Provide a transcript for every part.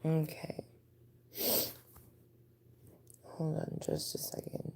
Okay. Hold on just a second.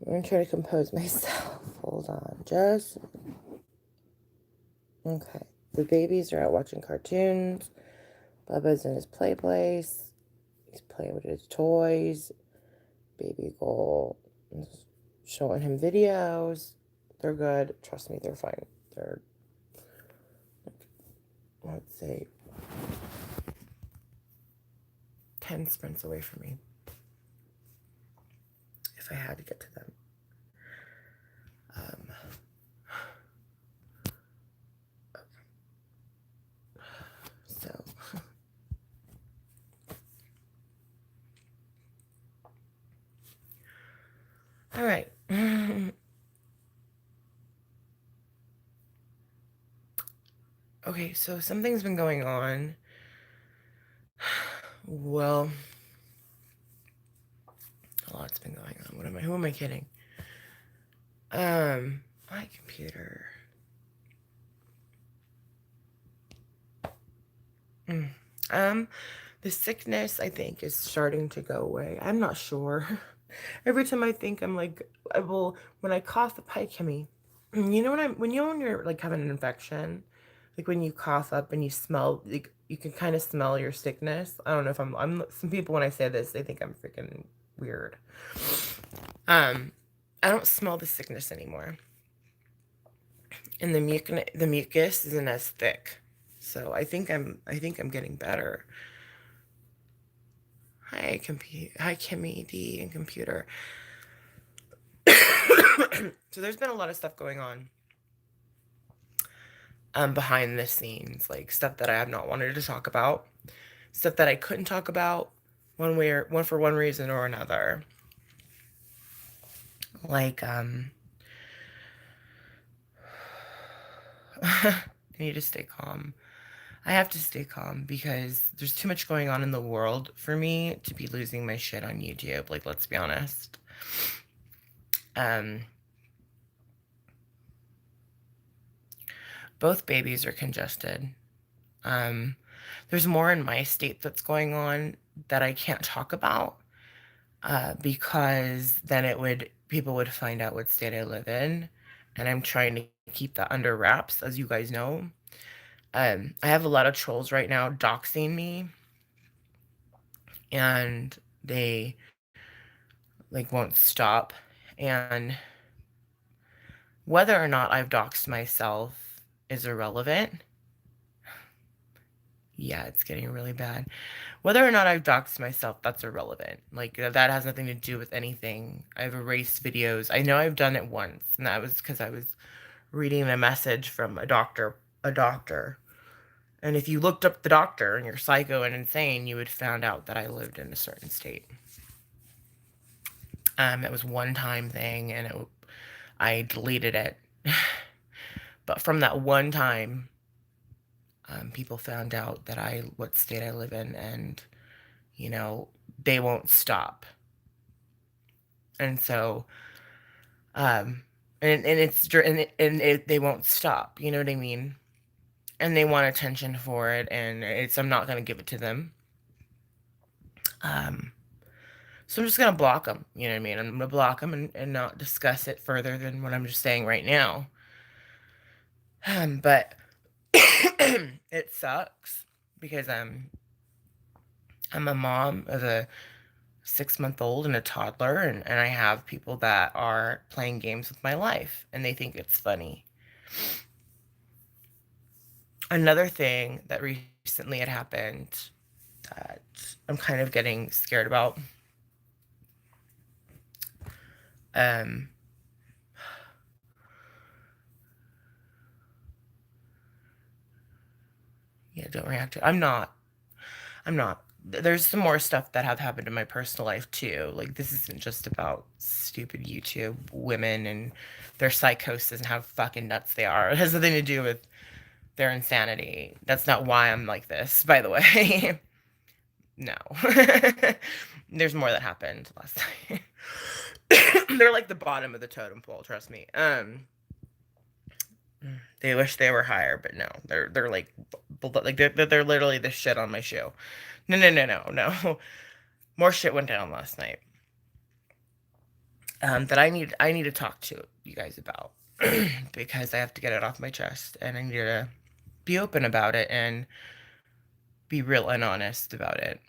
I'm going to try to compose myself. Hold on. Just. Okay. The babies are out watching cartoons. Bubba's in his play place. He's playing with his toys. Baby Goal is showing him videos. They're good. Trust me, they're fine. They're, let's say, 10 sprints away from me if I had to get to them. So, all right. Okay, so something's been going on. Well, a lot's been going on. Who am I kidding? My computer. The sickness, I think, is starting to go away. I'm not sure. Every time I think I'm like, when I cough, hi Kimmy. You know when you're like having an infection, like when you cough up and you smell, like you can kind of smell your sickness. I don't know if some people when I say this, they think I'm freaking weird. I don't smell the sickness anymore. And the mucus isn't as thick. So I think I'm getting better. Hi, Kimmy D and computer. So there's been a lot of stuff going on behind the scenes, like stuff that I have not wanted to talk about, stuff that I couldn't talk about for one reason or another. Like I need to stay calm. I have to stay calm because there's too much going on in the world for me to be losing my shit on YouTube. Like, let's be honest. Both babies are congested. There's more in my state that's going on that I can't talk about because then people would find out what state I live in, and I'm trying to keep that under wraps, as you guys know. I have a lot of trolls right now doxing me, and they like won't stop. And whether or not I've doxed myself is irrelevant. Yeah, it's getting really bad. Whether or not I've doxed myself, that's irrelevant. Like, that has nothing to do with anything. I've erased videos. I know I've done it once, and that was because I was reading a message from a doctor. And if you looked up the doctor and you're psycho and insane, you would found out that I lived in a certain state. It was one time thing, and I deleted it. But from that one time, people found out what state I live in, and they won't stop. And so, they won't stop. You know what I mean? And they want attention for it, and I'm not gonna give it to them. So I'm just gonna block them. You know what I mean? I'm gonna block them and not discuss it further than what I'm just saying right now. But it sucks because I'm a mom of a 6-month-old and a toddler, and I have people that are playing games with my life, and they think it's funny. Another thing that recently had happened that I'm kind of getting scared about. Yeah, don't react to it. I'm not. There's some more stuff that have happened in my personal life too. Like, this isn't just about stupid YouTube women and their psychosis and how fucking nuts they are. It has nothing to do with their insanity. That's not why I'm like this, by the way. No. There's more that happened last night. They're like the bottom of the totem pole, trust me. They wish they were higher, but no, they're like, they're literally the shit on my shoe. No, no, no, no, no. More shit went down last night. That I need to talk to you guys about because I have to get it off my chest and I need to be open about it and be real and honest about it.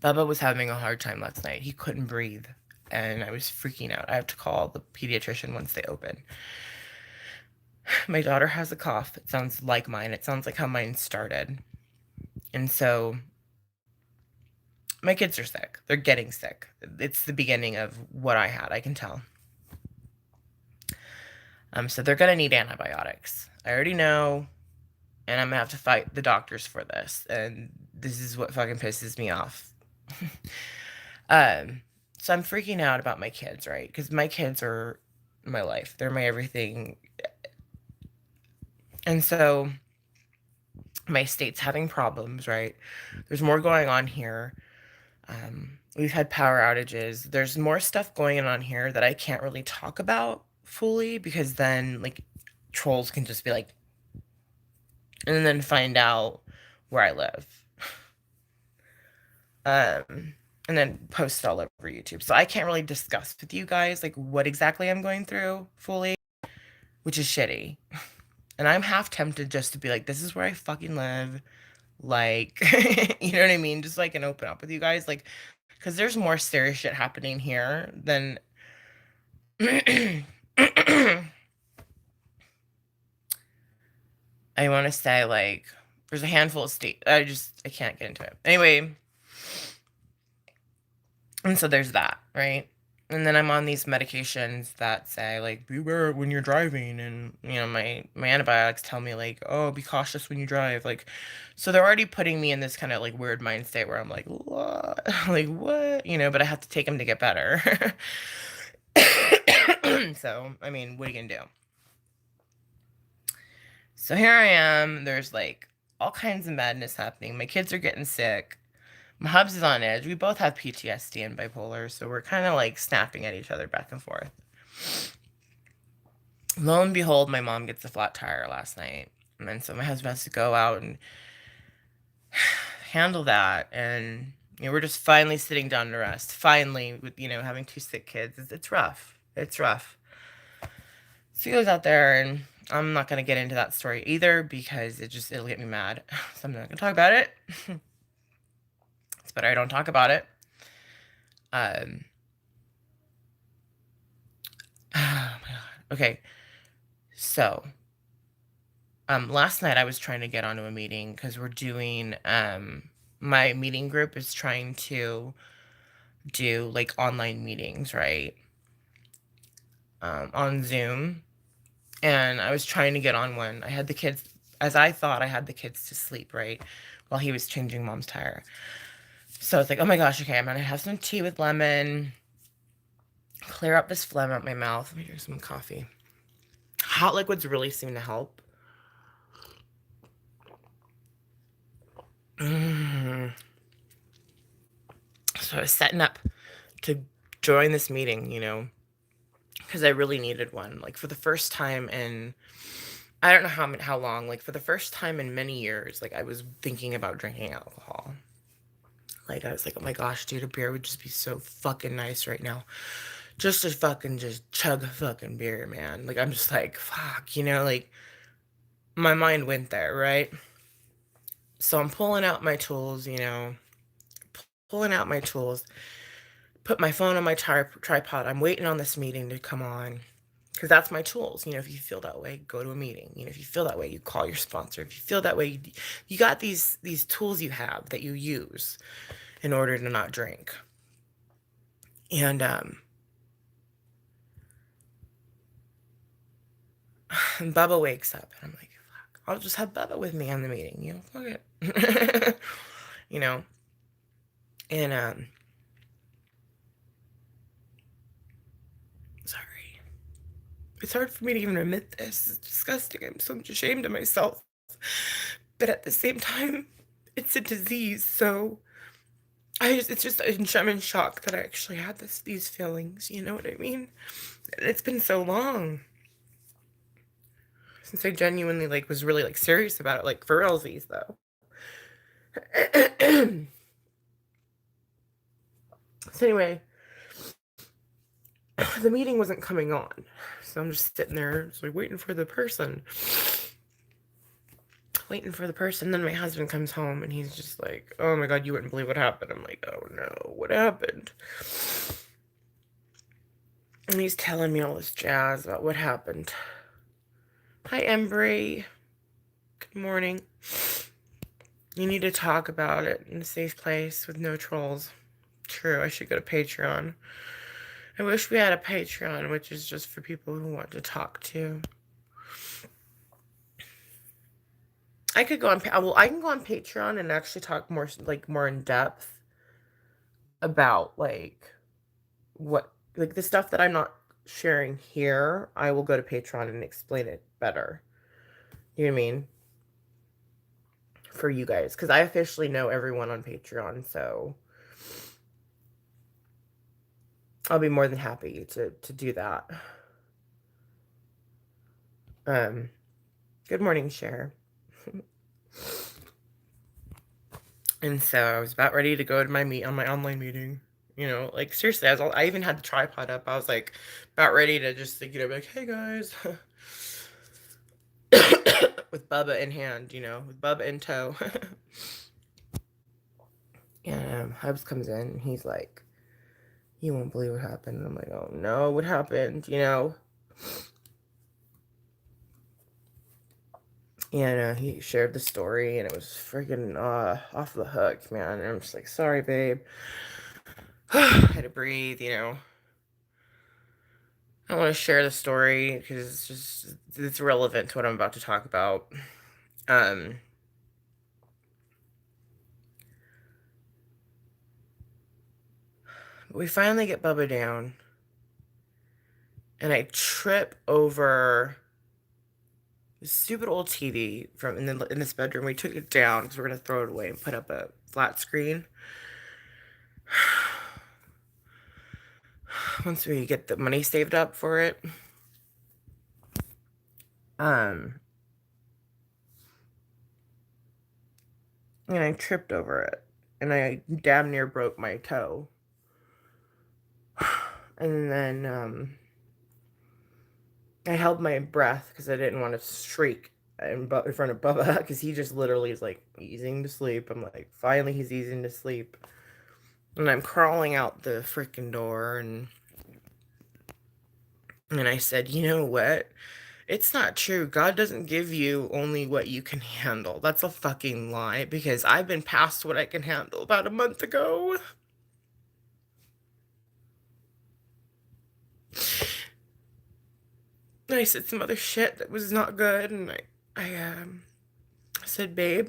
Bubba was having a hard time last night. He couldn't breathe and I was freaking out. I have to call the pediatrician once they open. My daughter has a cough. It sounds like mine. It sounds like how mine started. And so my kids are sick. They're getting sick. It's the beginning of what I had, I can tell. So they're gonna need antibiotics. I already know, and I'm gonna have to fight the doctors for this. And this is what fucking pisses me off. um, so I'm freaking out about my kids, right? Because my kids are my life. They're my everything. And so my state's having problems, right? There's more going on here. We've had power outages. There's more stuff going on here that I can't really talk about fully because then like trolls can just be like, and then find out where I live. And then post it all over YouTube. So I can't really discuss with you guys like what exactly I'm going through fully, which is shitty. And I'm half tempted just to be like, this is where I fucking live. Like, you know what I mean? Just like and open up with you guys. Like, because there's more serious shit happening here than I want to say, like, there's a handful of state. I can't get into it. Anyway, and so there's that, right? And then I'm on these medications that say, like, beware when you're driving. And, you know, my antibiotics tell me, like, oh, be cautious when you drive. Like, so they're already putting me in this kind of, like, weird mind state where I'm like, what? Like, what? You know, but I have to take them to get better. So, I mean, what are you going to do? So here I am. There's, like, all kinds of madness happening. My kids are getting sick. My hubs is on edge. We both have PTSD and bipolar, so we're kind of like snapping at each other back and forth. Lo and behold, my mom gets a flat tire last night. And so my husband has to go out and handle that. And, you know, we're just finally sitting down to rest. Finally, with, you know, having two sick kids. It's rough. It's rough. So he goes out there, and I'm not going to get into that story either because it'll get me mad. So I'm not going to talk about it. It's better I don't talk about it. Oh my god. Okay. So, last night I was trying to get onto a meeting because we're doing my meeting group is trying to do like online meetings, right? On Zoom. And I was trying to get on one. I had the kids, as I thought I had the kids to sleep, right? While he was changing mom's tire. So it's like, oh my gosh, okay, I'm gonna have some tea with lemon, clear up this phlegm out my mouth. Let me drink some coffee. Hot liquids really seem to help. So I was setting up to join this meeting, you know, because I really needed one. Like for the first time in, I don't know how long, like for the first time in many years, like I was thinking about drinking alcohol. Like I was like, oh my gosh, dude, a beer would just be so fucking nice right now. Just to fucking just chug a fucking beer, man. Like I'm just like, fuck, you know, like my mind went there, right? So I'm pulling out my tools, you know, pulling out my tools, put my phone on my tripod. I'm waiting on this meeting to come on because that's my tools. You know, if you feel that way, go to a meeting. You know, if you feel that way, you call your sponsor. If you feel that way, you got these tools you have that you use in order to not drink. And Bubba wakes up and I'm like, fuck, I'll just have Bubba with me on the meeting, you know, fuck it. You know. And sorry. It's hard for me to even admit this. It's disgusting. I'm so much ashamed of myself. But at the same time, it's a disease, so I'm in shock that I actually had these feelings, you know what I mean? And it's been so long. since I genuinely, like, was really, like, serious about it, like, for realsies, though. So anyway, the meeting wasn't coming on. So I'm just sitting there, just, like, waiting for the person. Then my husband comes home and he's just like, oh my God, you wouldn't believe what happened. I'm like, oh no, what happened? And he's telling me all this jazz about what happened. Hi, Embry. Good morning. You need to talk about it in a safe place with no trolls. True, I should go to Patreon. I wish we had a Patreon, which is just for people who want to talk to. I could go on, I can go on Patreon and actually talk more, like, more in depth about, like, what, like, the stuff that I'm not sharing here. I will go to Patreon and explain it better. You know what I mean? For you guys, because I officially know everyone on Patreon, so I'll be more than happy to do that. Good morning, Cher. And so I was about ready to go to my online meeting. You know, like, seriously, I even had the tripod up. I was like about ready to just, like, be like, hey guys, with Bubba in hand, with Bubba in tow. And Hubs comes in and he's like, you won't believe what happened. And I'm like, oh no, what happened? And he shared the story, and it was freaking off the hook, man. And I'm just like, sorry, babe. I had to breathe, I don't want to share the story because it's relevant to what I'm about to talk about. We finally get Bubba down, and I trip over this stupid old TV in this bedroom. We took it down because we're gonna throw it away and put up a flat screen. Once we get the money saved up for it. And I tripped over it, and I damn near broke my toe. And then I held my breath because I didn't want to shriek in front of Bubba, because he just literally is like easing to sleep. I'm like, finally he's easing to sleep. And I'm crawling out the freaking door, and I said, you know what? It's not true. God doesn't give you only what you can handle. That's a fucking lie, because I've been past what I can handle about a month ago. And I said some other shit that was not good, and I said, babe,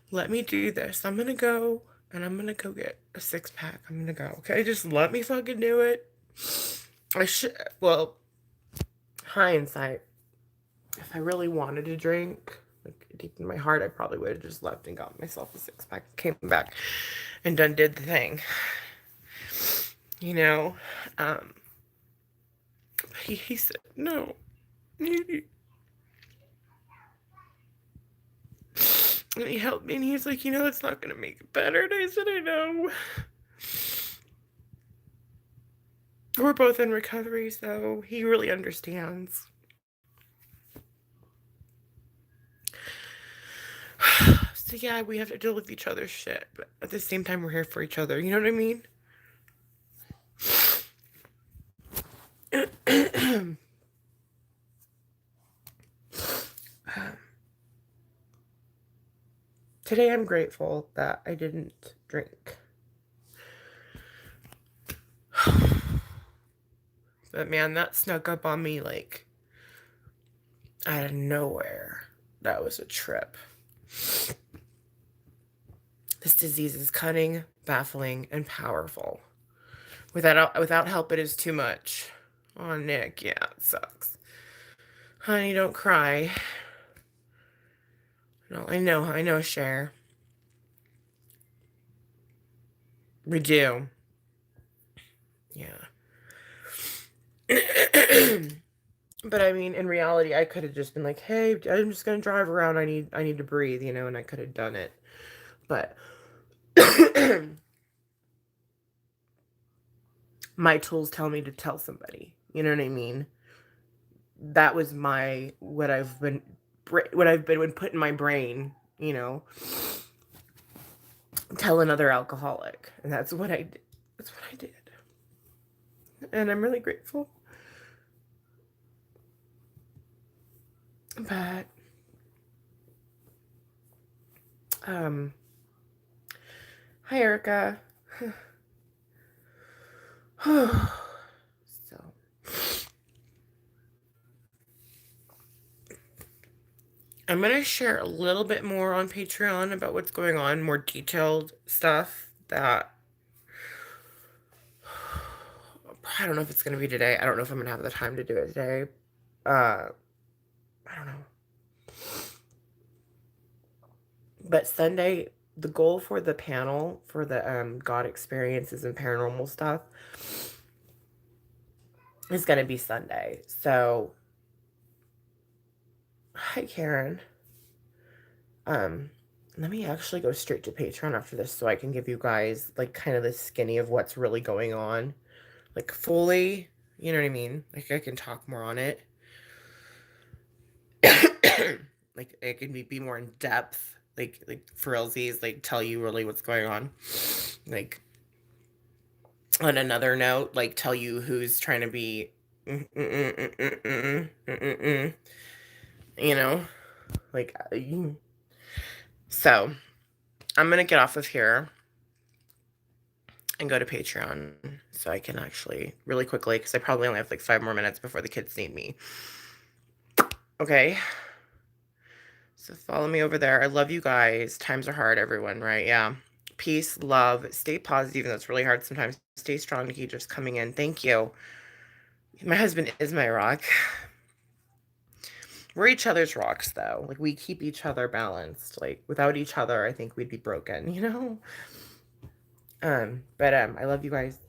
let me do this. I'm gonna go, and I'm gonna go get a 6-pack. I'm gonna go, okay? Just let me fucking do it. Well, hindsight, if I really wanted to drink, like, deep in my heart, I probably would have just left and got myself a 6-pack, came back, and did the thing. But he said, no. And he helped me, and he's like, it's not gonna make it better. And I said, I know. We're both in recovery, so he really understands. So yeah, we have to deal with each other's shit, but at the same time, we're here for each other. You know what I mean? Today I'm grateful that I didn't drink. But man, that snuck up on me like out of nowhere. That was a trip. This disease is cunning, baffling, and powerful. Without help, it is too much. Oh, Nick, yeah, it sucks. Honey, don't cry. No, I know, Cher. We do. Yeah. But I mean, in reality, I could have just been like, "Hey, I'm just gonna drive around. I need to breathe," you know, and I could have done it. But my tools tell me to tell somebody. You know what I mean? That was my what I've been put in my brain. You know, tell another alcoholic, and that's what I did. That's what I did, and I'm really grateful. But hi Erica. So I'm going to share a little bit more on Patreon about what's going on, more detailed stuff that I don't know if it's going to be today. I don't know if I'm going to have the time to do it today. I don't know. But Sunday, the goal for the panel for the God experiences and paranormal stuff is going to be Sunday. So, hi Karen. Let me actually go straight to Patreon after this so I can give you guys like kind of the skinny of what's really going on. Like fully, you know what I mean? Like I can talk more on it. Like it can be more in depth. Like for realsies, like tell you really what's going on. Like on another note, like tell you who's trying to be you know, like so I'm gonna get off of here and go to Patreon so I can actually really quickly, because I probably only have like 5 more minutes before the kids need me. Okay, so follow me over there. I love you guys. Times are hard, everyone, right? Yeah. Peace, love, stay positive, even though it's really hard sometimes. Stay strong, Nikki, just coming in. Thank you. My husband is my rock. We're each other's rocks, though. Like, we keep each other balanced. Like, without each other, I think we'd be broken, you know? But I love you guys.